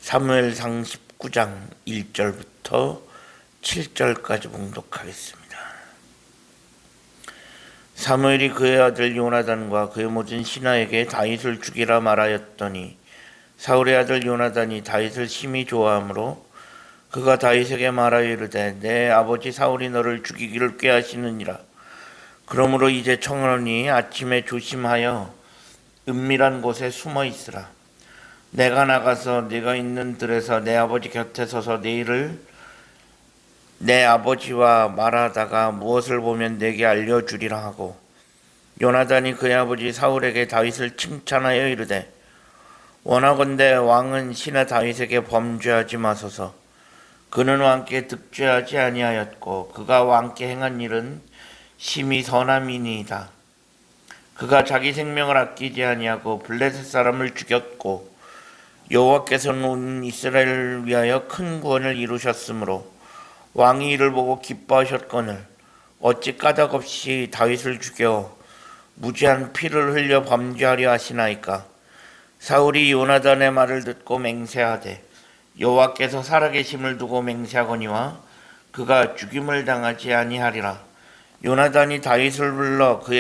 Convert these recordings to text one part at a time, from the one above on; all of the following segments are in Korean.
사무엘상 19장 1절부터 7절까지 봉독하겠습니다. 사무엘이 그의 아들 요나단과 그의 모든 신하에게 다윗을 죽이라 말하였더니 사울의 아들 요나단이 다윗을 심히 좋아하므로 그가 다윗에게 말하여 이르되 내 아버지 사울이 너를 죽이기를 꾀하시느니라. 그러므로 이제 청하노니 아침에 조심하여 은밀한 곳에 숨어 있으라. 내가 나가서 네가 있는 들에서 내 아버지 곁에 서서 내일을 내 아버지와 말하다가 무엇을 보면 내게 알려주리라 하고, 요나단이 그의 아버지 사울에게 다윗을 칭찬하여 이르되 원하건대 왕은 신하 다윗에게 범죄하지 마소서. 그는 왕께 득죄하지 아니하였고 그가 왕께 행한 일은 심히 선함이니이다. 그가 자기 생명을 아끼지 아니하고 블레셋 사람을 죽였고 여호와께서는 온 이스라엘을 위하여 큰 구원을 이루셨으므로 왕이 이를 보고 기뻐하셨거늘 어찌 까닭없이 다윗을 죽여 무지한 피를 흘려 범죄하려 하시나이까. 사울이 요나단의 말을 듣고 맹세하되 여호와께서 살아계심을 두고 맹세하거니와 그가 죽임을 당하지 아니하리라. 요나단이 다윗을 불러 그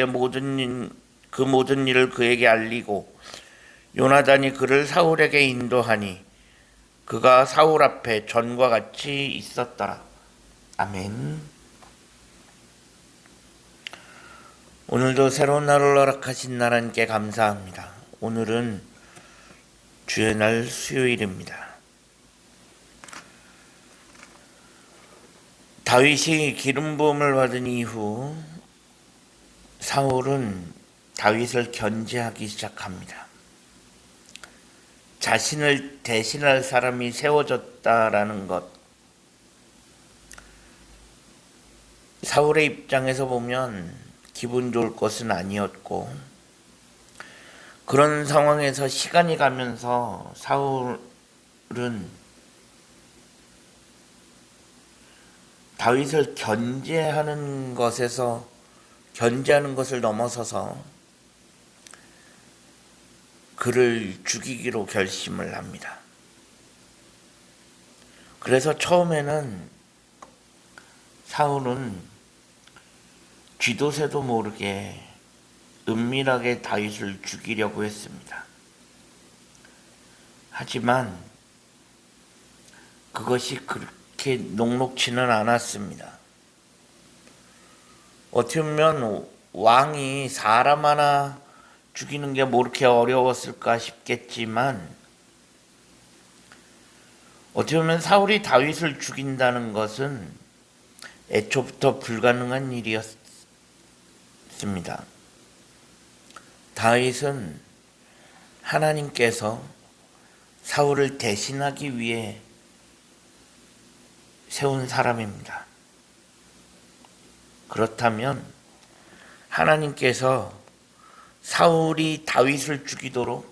모든 일을 그에게 알리고 요나단이 그를 사울에게 인도하니 그가 사울 앞에 전과 같이 있었더라. 아멘. 오늘도 새로운 날을 허락하신 하나님께 감사합니다. 오늘은 주의 날 수요일입니다. 다윗이 기름 부음을 받은 이후 사울은 다윗을 견제하기 시작합니다. 자신을 대신할 사람이 세워졌다라는 것. 사울의 입장에서 보면 기분 좋을 것은 아니었고, 그런 상황에서 시간이 가면서 사울은 다윗을 견제하는 것을 넘어서서 그를 죽이기로 결심을 합니다. 그래서 처음에는 사울은 쥐도 새도 모르게 은밀하게 다윗을 죽이려고 했습니다. 하지만 그것이 그렇게 녹록지는 않았습니다. 어떻게 보면 왕이 사람 하나 죽이는 게 뭐 그렇게 어려웠을까 싶겠지만, 어떻게 보면 사울이 다윗을 죽인다는 것은 애초부터 불가능한 일이었습니다. 다윗은 하나님께서 사울을 대신하기 위해 세운 사람입니다. 그렇다면 하나님께서 사울이 다윗을 죽이도록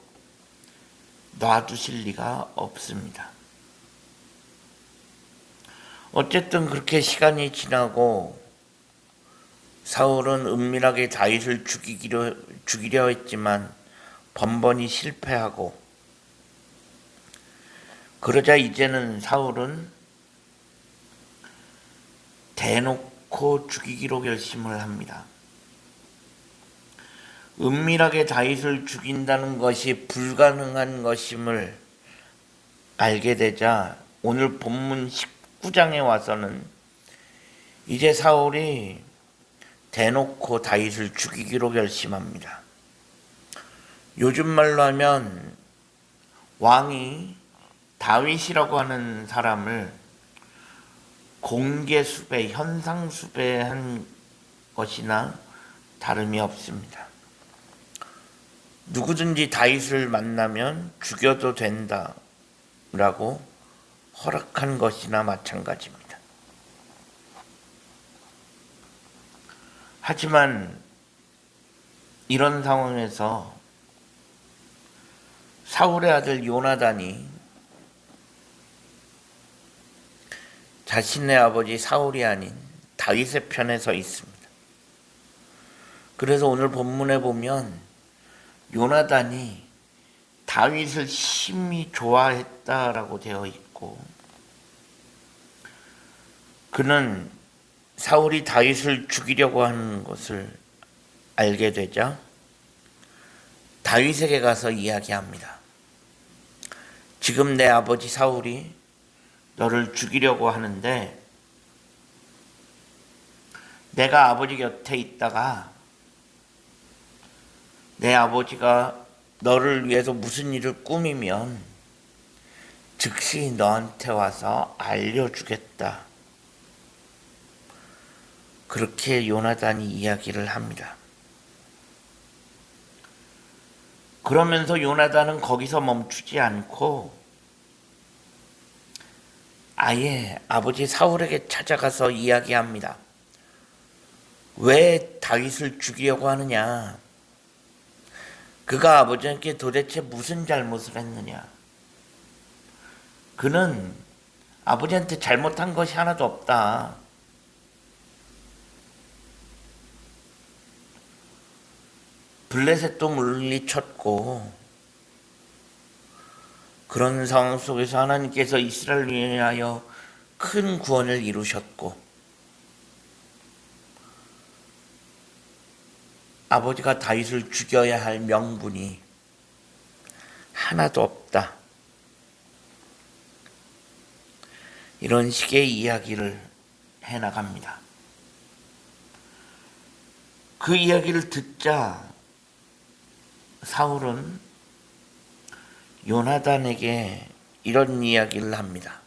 놔두실 리가 없습니다. 어쨌든 그렇게 시간이 지나고 사울은 은밀하게 다윗을 죽이려 했지만 번번이 실패하고, 그러자 이제는 사울은 대놓고 죽이기로 결심을 합니다. 은밀하게 다윗을 죽인다는 것이 불가능한 것임을 알게 되자 오늘 본문 19장에 와서는 이제 사울이 대놓고 다윗을 죽이기로 결심합니다. 요즘 말로 하면 왕이 다윗이라고 하는 사람을 공개 수배, 현상 수배한 것이나 다름이 없습니다. 누구든지 다윗을 만나면 죽여도 된다라고 허락한 것이나 마찬가지입니다. 하지만 이런 상황에서 사울의 아들 요나단이 자신의 아버지 사울이 아닌 다윗의 편에 서 있습니다. 그래서 오늘 본문에 보면 요나단이 다윗을 심히 좋아했다라고 되어 있고, 그는 사울이 다윗을 죽이려고 하는 것을 알게 되자 다윗에게 가서 이야기합니다. 지금 내 아버지 사울이 너를 죽이려고 하는데 내가 아버지 곁에 있다가 내 아버지가 너를 위해서 무슨 일을 꾸미면 즉시 너한테 와서 알려주겠다. 그렇게 요나단이 이야기를 합니다. 그러면서 요나단은 거기서 멈추지 않고 아예 아버지 사울에게 찾아가서 이야기합니다. 왜 다윗을 죽이려고 하느냐? 그가 아버지께 도대체 무슨 잘못을 했느냐? 그는 아버지한테 잘못한 것이 하나도 없다. 블레셋도 물리쳤고, 그런 상황 속에서 하나님께서 이스라엘을 위하여 큰 구원을 이루셨고, 아버지가 다윗을 죽여야 할 명분이 하나도 없다. 이런 식의 이야기를 해나갑니다. 그 이야기를 듣자 사울은 요나단에게 이런 이야기를 합니다.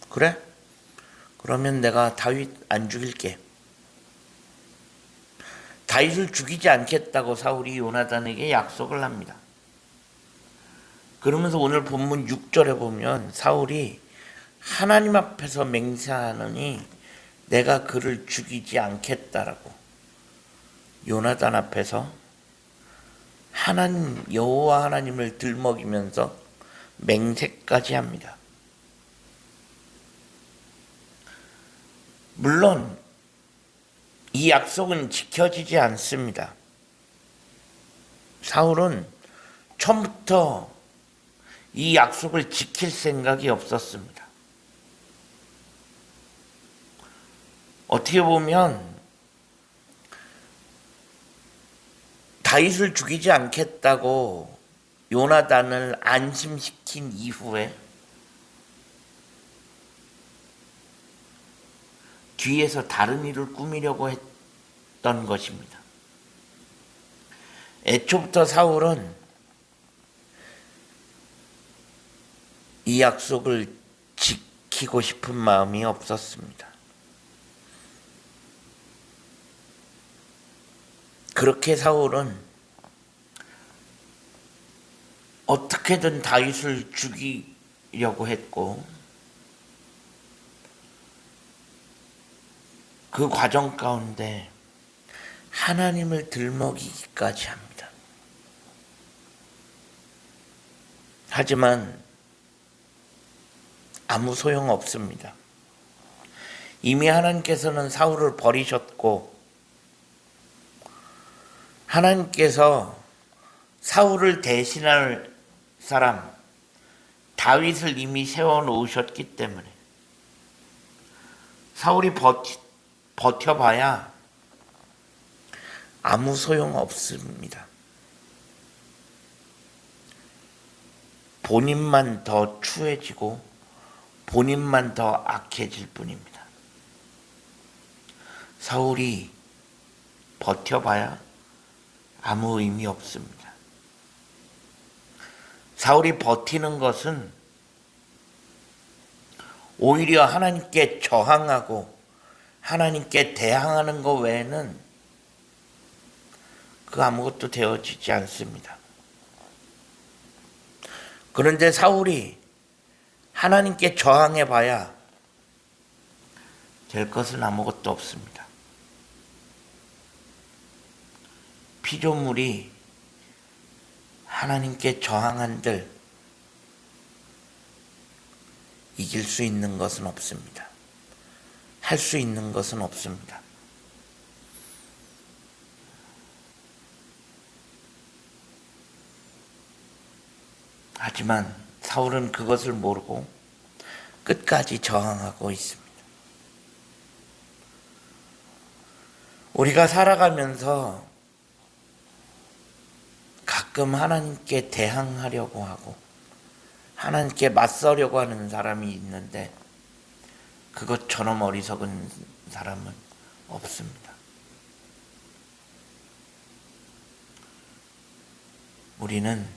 그래? 그러면 내가 다윗 안 죽일게. 다윗을 죽이지 않겠다고 사울이 요나단에게 약속을 합니다. 그러면서 오늘 본문 6절에 보면 사울이 하나님 앞에서 맹세하느니 내가 그를 죽이지 않겠다라고 요나단 앞에서 하나님 여호와 하나님을 들먹이면서 맹세까지 합니다. 물론 이 약속은 지켜지지 않습니다. 사울은 처음부터 이 약속을 지킬 생각이 없었습니다. 어떻게 보면 다윗을 죽이지 않겠다고 요나단을 안심시킨 이후에 뒤에서 다른 일을 꾸미려고 했던 것입니다. 애초부터 사울은 이 약속을 지키고 싶은 마음이 없었습니다. 그렇게 사울은 어떻게든 다윗을 죽이려고 했고, 그 과정 가운데 하나님을 들먹이기까지 합니다. 하지만 아무 소용 없습니다. 이미 하나님께서는 사울을 버리셨고, 하나님께서 사울을 대신할 사람 다윗을 이미 세워놓으셨기 때문에 사울이 버텨봐야 아무 소용 없습니다. 본인만 더 추해지고 본인만 더 악해질 뿐입니다. 사울이 버텨봐야 아무 의미 없습니다. 사울이 버티는 것은 오히려 하나님께 저항하고 하나님께 대항하는 것 외에는 그 아무것도 되어지지 않습니다. 그런데 사울이 하나님께 저항해봐야 될 것은 아무것도 없습니다. 피조물이 하나님께 저항한들 이길 수 있는 것은 없습니다. 할 수 있는 것은 없습니다. 하지만 사울은 그것을 모르고 끝까지 저항하고 있습니다. 우리가 살아가면서 가끔 하나님께 대항하려고 하고 하나님께 맞서려고 하는 사람이 있는데 그것처럼 어리석은 사람은 없습니다. 우리는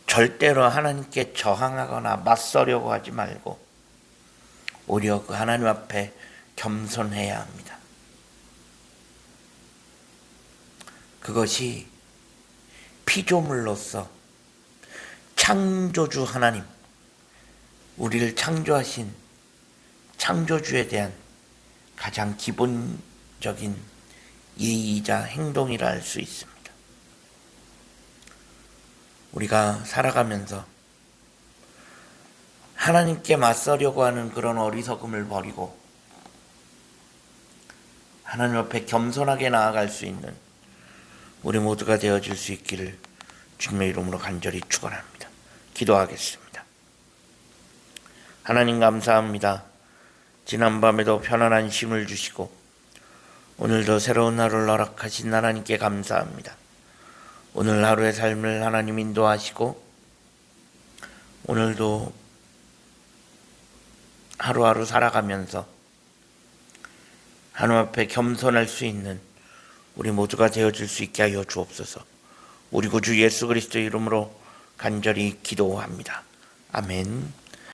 절대로 하나님께 저항하거나 맞서려고 하지 말고 오히려 그 하나님 앞에 겸손해야 합니다. 그것이 피조물로서 창조주 하나님, 우리를 창조하신 창조주에 대한 가장 기본적인 예의이자 행동이라 할 수 있습니다. 우리가 살아가면서 하나님께 맞서려고 하는 그런 어리석음을 버리고 하나님 앞에 겸손하게 나아갈 수 있는 우리 모두가 되어질 수 있기를 주님의 이름으로 간절히 축원합니다. 기도하겠습니다. 하나님 감사합니다. 지난밤에도 편안한 쉼을 주시고 오늘도 새로운 하루를 허락하신 하나님께 감사합니다. 오늘 하루의 삶을 하나님 인도하시고 오늘도 하루하루 살아가면서 하나님 앞에 겸손할 수 있는 우리 모두가 되어줄 수 있게 하여 주옵소서. 우리 구주 예수 그리스도의 이름으로 간절히 기도합니다. 아멘.